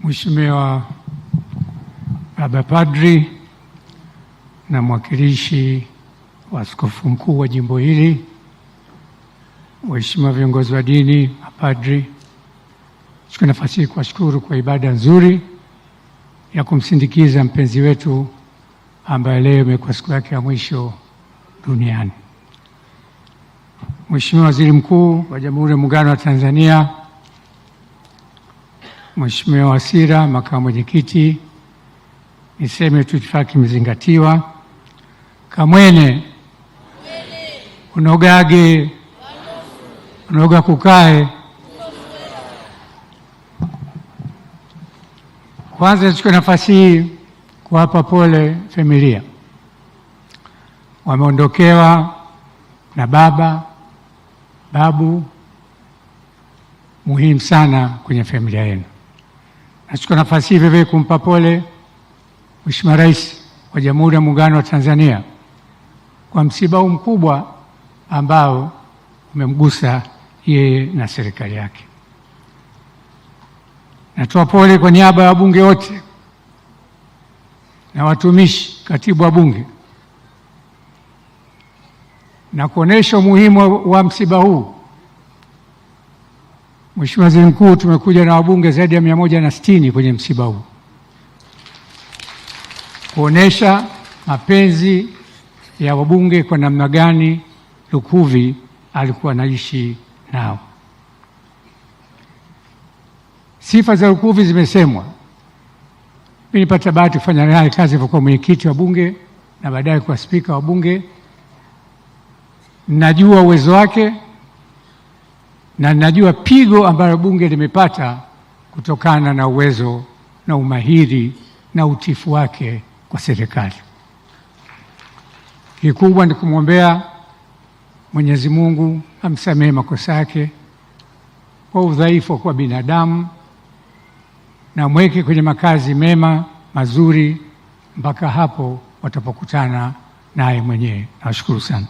Mheshimiwa Baba Padri na mwakilishi wa Askofu Mkuu wa jimbo hili, Mheshimiwa viongozi wa dini, mapadri, chukua nafasi hii kuwashukuru kwa ibada nzuri ya kumsindikiza mpenzi wetu ambaye leo imekuwa siku yake ya mwisho duniani. Mheshimiwa Waziri Mkuu wa Jamhuri ya Muungano wa Tanzania, Mheshimiwa Wasira, makamu mwenyekiti, niseme tu itifaki imezingatiwa. Kamwene unogage unoga kukae. Kwanza nichukue nafasi hii kuwapa pole familia, wameondokewa na babu muhimu sana kwenye familia yenu. Nachukua nafasi hii vile kumpa pole Mheshimiwa Rais wa Jamhuri ya Muungano wa Tanzania kwa msiba huu mkubwa ambao umemgusa yeye na serikali yake. Natoa pole kwa niaba ya wabunge wote na watumishi, katibu wa Bunge, na kuonesha umuhimu wa msiba huu. Mheshimiwa Waziri Mkuu, tumekuja na wabunge zaidi ya 160 kwenye msiba huu kuonesha mapenzi ya wabunge kwa namna gani Lukuvi alikuwa anaishi nao. Sifa za Lukuvi zimesemwa. Mimi nilipata bahati kufanya naye kazi kwa mwenyekiti wa Bunge na baadaye kwa spika wa Bunge. Najua uwezo wake na najua pigo ambalo Bunge limepata kutokana na uwezo na umahiri na utifu wake kwa serikali. Kikubwa ni kumwombea Mwenyezi Mungu amsamehe makosa yake kwa udhaifu kwa binadamu na mweke kwenye makazi mema mazuri mpaka hapo watapokutana naye mwenyewe. Nawashukuru sana.